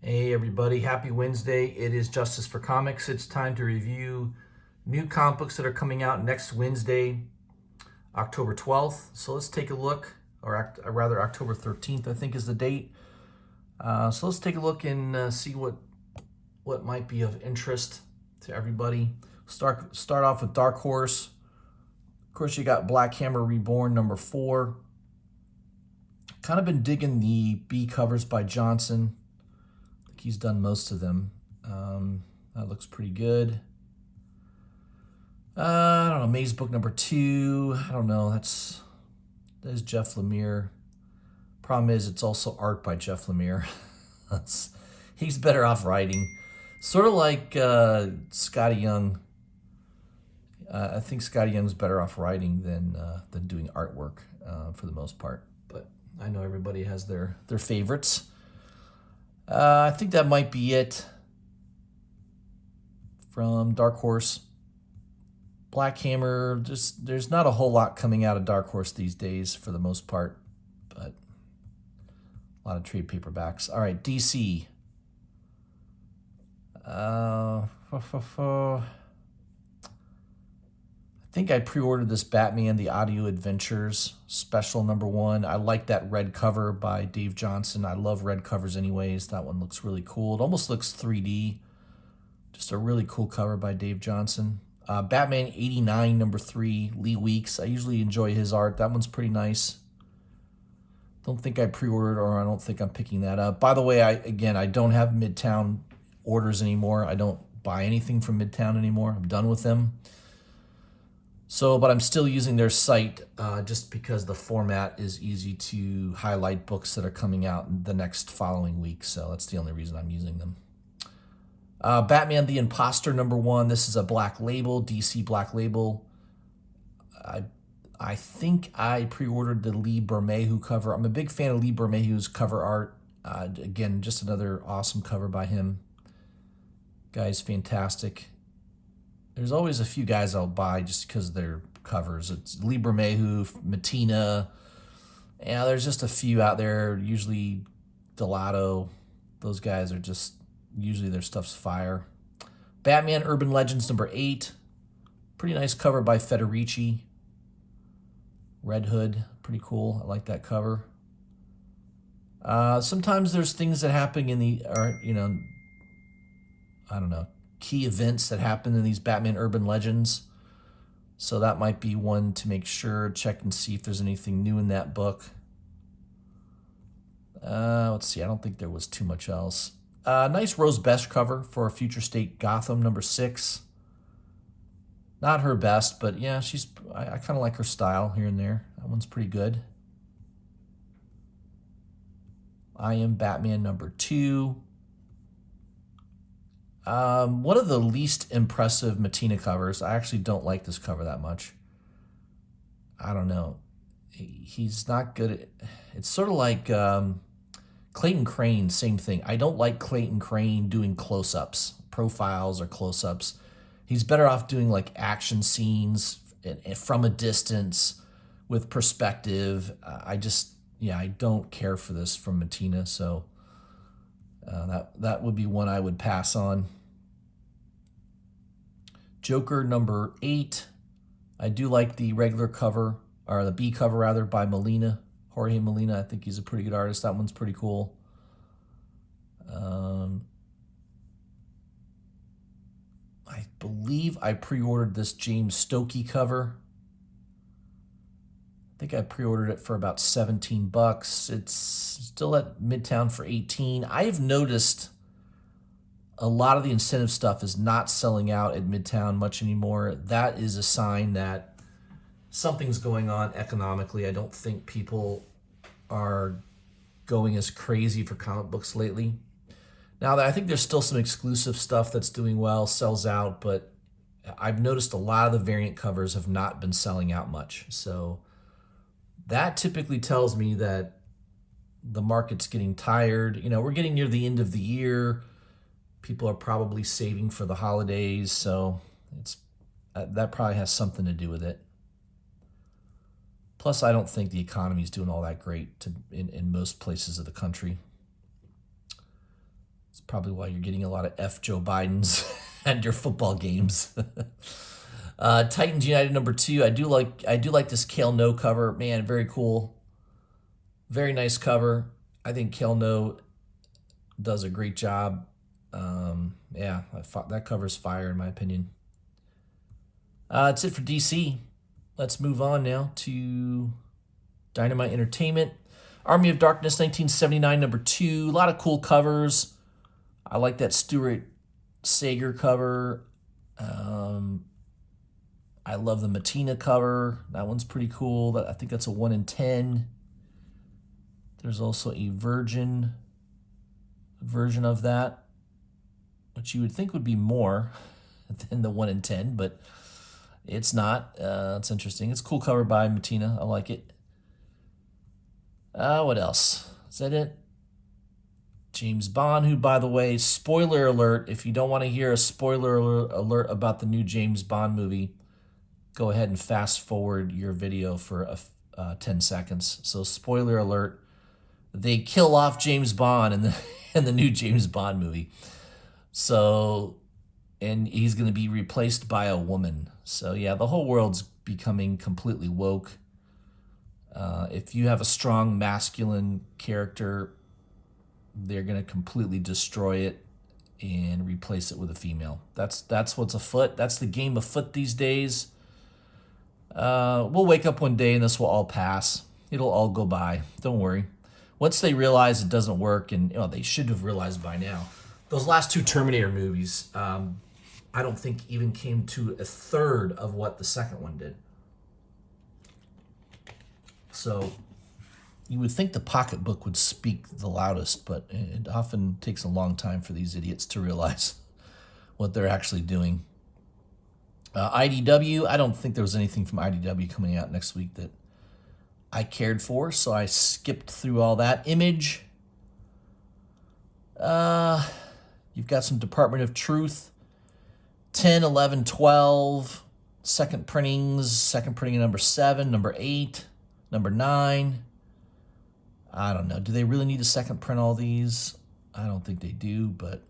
Hey everybody, happy Wednesday. It is Justice for Comics. It's time to review new comic books that are coming out next Wednesday, October 12th. So let's take a look, or rather October 13th, I think is the date. So let's take a look and see what might be of interest to everybody. Start off with Dark Horse. Of course, you got Black Hammer Reborn #4. Kind of been digging the B covers by Johnson. He's done most of them. That looks pretty good. I don't know, Maze Book #2. I don't know. That's Jeff Lemire. Problem is, it's also art by Jeff Lemire. He's better off writing. Sort of like Scotty Young. I think Scotty Young's better off writing than doing artwork for the most part. But I know everybody has their favorites. I think that might be it from Dark Horse. Black Hammer, there's not a whole lot coming out of Dark Horse these days for the most part, but a lot of trade paperbacks. All right, DC. I think I pre-ordered this Batman The Audio Adventures special #1. I like that red cover by Dave Johnson. I love red covers anyways. That one looks really cool. It almost looks 3D. Just a really cool cover by Dave Johnson. Batman 89 #3, Lee Weeks. I usually enjoy his art. That one's pretty nice. Don't think I pre-ordered, or I don't think I'm picking that up. By the way, I don't have Midtown orders anymore. I don't buy anything from Midtown anymore. I'm done with them. So, but I'm still using their site just because the format is easy to highlight books that are coming out the next following week. So that's the only reason I'm using them. Batman the Imposter #1. This is a Black Label, DC Black Label. I think I pre-ordered the Lee Bermejo cover. I'm a big fan of Lee Bermejo's cover art. Again, just another awesome cover by him. Guy's fantastic. There's always a few guys I'll buy just because they're covers. It's Lee Bermejo, Matina. Yeah, there's just a few out there. Usually Delato. Those guys are just, usually their stuff's fire. Batman Urban Legends #8. Pretty nice cover by Federici. Red Hood, pretty cool. I like that cover. Sometimes there's things that happen I don't know, key events that happen in these Batman Urban Legends. So that might be one to make sure, check and see if there's anything new in that book. Let's see, I don't think there was too much else. Nice Rose Best cover for Future State Gotham #6. Not her best, but yeah, I kind of like her style here and there. That one's pretty good. I Am Batman #2. One of the least impressive Matina covers. I actually don't like this cover that much. I don't know. He's not good at... It's sort of like Clayton Crane, same thing. I don't like Clayton Crane doing close-ups, profiles or close-ups. He's better off doing like action scenes from a distance with perspective. I don't care for this from Matina, so... that would be one I would pass on. Joker #8. I do like the regular cover, or the B cover rather, by Molina, Jorge Molina. I think he's a pretty good artist. That one's pretty cool. I believe I pre-ordered this James Stokey cover. I think I pre-ordered it for about $17. It's still at Midtown for $18. I've noticed a lot of the incentive stuff is not selling out at Midtown much anymore. That is a sign that something's going on economically. I don't think people are going as crazy for comic books lately. Now, I think there's still some exclusive stuff that's doing well, sells out, but I've noticed a lot of the variant covers have not been selling out much. So that typically tells me that the market's getting tired. We're getting near the end of the year. People are probably saving for the holidays, so that probably has something to do with it. Plus, I don't think the economy's doing all that great in most places of the country. Let's probably why you're getting a lot of F Joe Bidens at your football games. Titans United number 2. I do like this Kale No cover. Man, very cool. Very nice cover. I think Kale No does a great job. Yeah, that cover's fire in my opinion. That's it for DC. Let's move on now to Dynamite Entertainment. Army of Darkness 1979 number 2. A lot of cool covers. I like that Stuart Sager cover. I love the Matina cover. That one's pretty cool. I think that's a 1 in 10. There's also a Virgin version of that, which you would think would be more than the 1 in 10, but it's not. It's interesting. It's a cool cover by Matina. I like it. What else? Is that it? James Bond, who, by the way, spoiler alert, if you don't want to hear a spoiler alert about the new James Bond movie, go ahead and fast forward your video for 10 seconds. So spoiler alert, they kill off James Bond in the new James Bond movie. So, and he's going to be replaced by a woman. So yeah, the whole world's becoming completely woke. If you have a strong masculine character, they're going to completely destroy it and replace it with a female. That's what's afoot. That's the game afoot these days. We'll wake up one day and this will all pass. It'll all go by. Don't worry. Once they realize it doesn't work, and they should have realized by now. Those last 2 Terminator movies, I don't think even came to a third of what the second one did. So you would think the pocketbook would speak the loudest, but it often takes a long time for these idiots to realize what they're actually doing. IDW, I don't think there was anything from IDW coming out next week that I cared for, so I skipped through all that. Image, you've got some Department of Truth, 10, 11, 12, second printing number 7, number 8, number 9. I don't know. Do they really need to second print all these? I don't think they do, but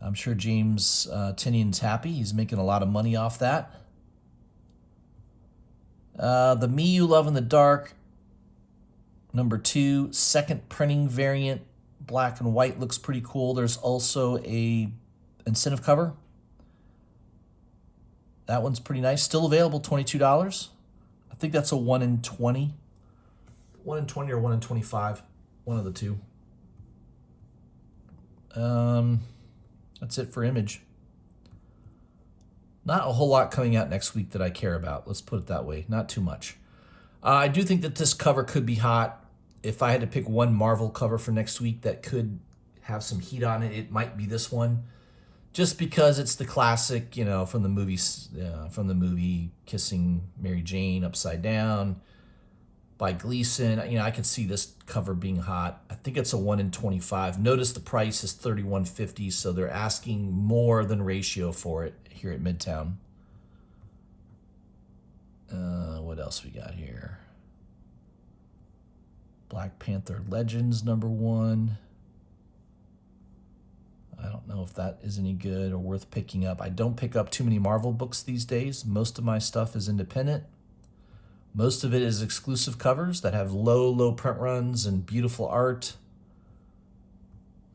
I'm sure James Tinian's happy. He's making a lot of money off that. The Me You Love in the Dark, number 2, second printing variant, black and white, looks pretty cool. There's also a incentive cover. That one's pretty nice. Still available, $22. I think that's a 1 in 20. 1 in 20 or 1 in 25. One of the two. That's it for Image. Not a whole lot coming out next week that I care about. Let's put it that way. Not too much. I do think that this cover could be hot. If I had to pick one Marvel cover for next week that could have some heat on it, it might be this one. Just because it's the classic, from the movie Kissing Mary Jane Upside Down by Gleason. I could see this cover being hot. I think it's a 1 in 25. Notice the price is $31.50, so they're asking more than ratio for it here at Midtown. What else we got here? Black Panther Legends number 1. I don't know if that is any good or worth picking up. I don't pick up too many Marvel books these days. Most of my stuff is independent. Most of it is exclusive covers that have low print runs and beautiful art.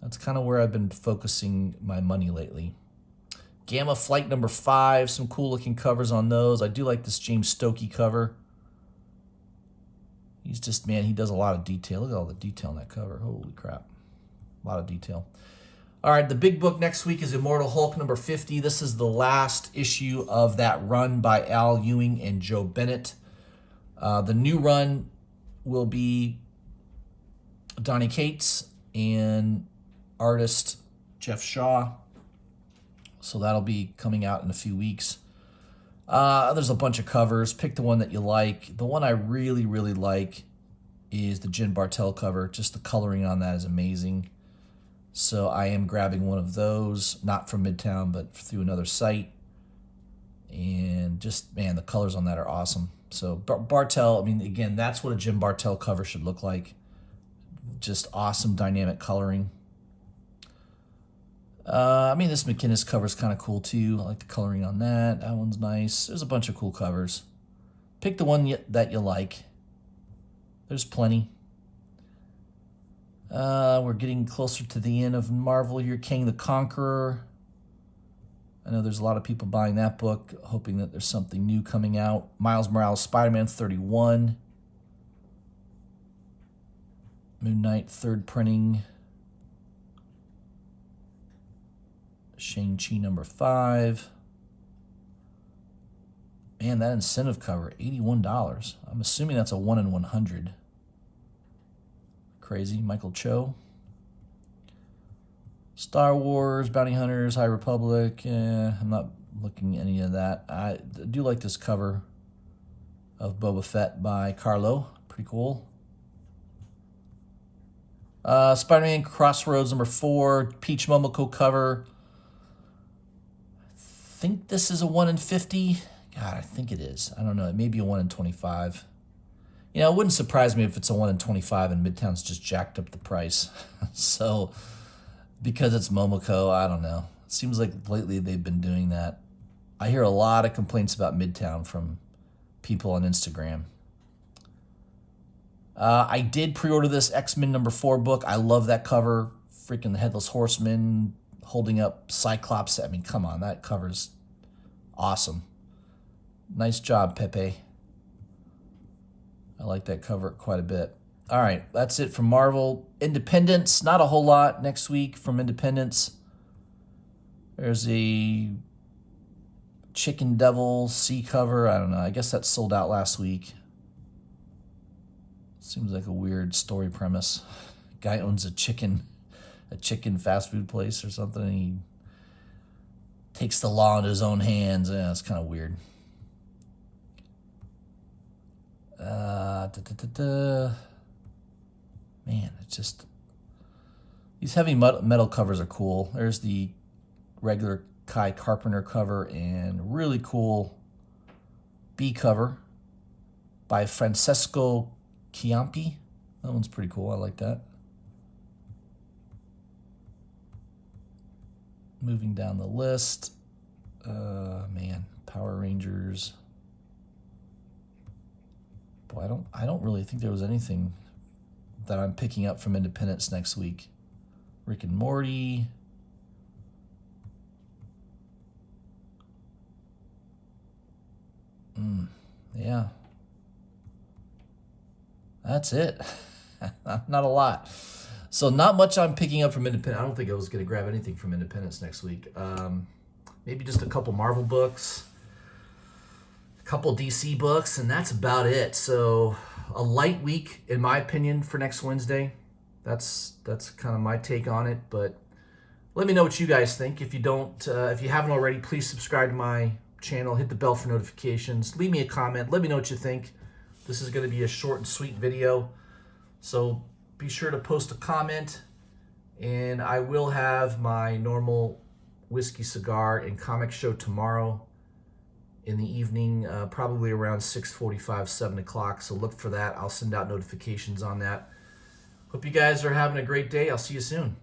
That's kind of where I've been focusing my money lately. Gamma Flight number 5, some cool looking covers on those. I do like this James Stokey cover. He's just, man, he does a lot of detail. Look at all the detail on that cover. Holy crap. A lot of detail. All right, the big book next week is Immortal Hulk number 50. This is the last issue of that run by Al Ewing and Joe Bennett. The new run will be Donny Cates and artist Jeff Shaw. So that'll be coming out in a few weeks. There's a bunch of covers. Pick the one that you like. The one I really, really like is the Jen Bartel cover. Just the coloring on that is amazing. So I am grabbing one of those, not from Midtown, but through another site. And just, man, the colors on that are awesome. So Bartel, again, that's what a Jim Bartel cover should look like. Just awesome dynamic coloring. I mean, this McInnes cover is kind of cool too. I like the coloring on that. That one's nice. There's a bunch of cool covers. Pick the one that you like. There's plenty. We're getting closer to the end of Marvel here. King the Conqueror. I know there's a lot of people buying that book, hoping that there's something new coming out. Miles Morales, Spider-Man 31. Moon Knight, third printing. Shang-Chi number 5. Man, that incentive cover, $81. I'm assuming that's a 1 in 100. Crazy. Michael Cho. Star Wars, Bounty Hunters, High Republic. I'm not looking at any of that. I do like this cover of Boba Fett by Carlo. Pretty cool. Spider-Man Crossroads number 4. Peach Momoko cover. I think this is a 1 in 50. God, I think it is. I don't know. It may be a 1 in 25. You know, it wouldn't surprise me if it's a 1 in 25 and Midtown's just jacked up the price. So, because it's Momoko, I don't know. It seems like lately they've been doing that. I hear a lot of complaints about Midtown from people on Instagram. I did pre-order this X-Men number 4 book. I love that cover. Freaking the Headless Horseman holding up Cyclops. I mean, come on. That cover's awesome. Nice job, Pepe. I like that cover quite a bit. All right, that's it from Marvel. Independence, not a whole lot next week from Independence. There's a Chicken Devil C cover. I don't know. I guess that sold out last week. Seems like a weird story premise. Guy owns a chicken fast food place or something, and he takes the law into his own hands. Yeah, it's kind of weird. Man, it's just... These heavy metal covers are cool. There's the regular Kai Carpenter cover and really cool B cover by Francesco Chiampi. That one's pretty cool. I like that. Moving down the list. Man, Power Rangers. Boy, I don't really think there was anything that I'm picking up from Independence next week. Rick and Morty. Yeah. That's it. Not a lot. So not much I'm picking up from Independence. I don't think I was going to grab anything from Independence next week. Maybe just a couple Marvel books, a couple DC books, and that's about it. So a light week, in my opinion, for next Wednesday. That's kind of my take on it. But let me know what you guys think. If you haven't already, please subscribe to my channel. Hit the bell for notifications. Leave me a comment. Let me know what you think. This is going to be a short and sweet video. So be sure to post a comment. And I will have my normal whiskey, cigar, and comic show tomorrow in the evening, probably around 6:45, 7 o'clock. So look for that. I'll send out notifications on that. Hope you guys are having a great day. I'll see you soon.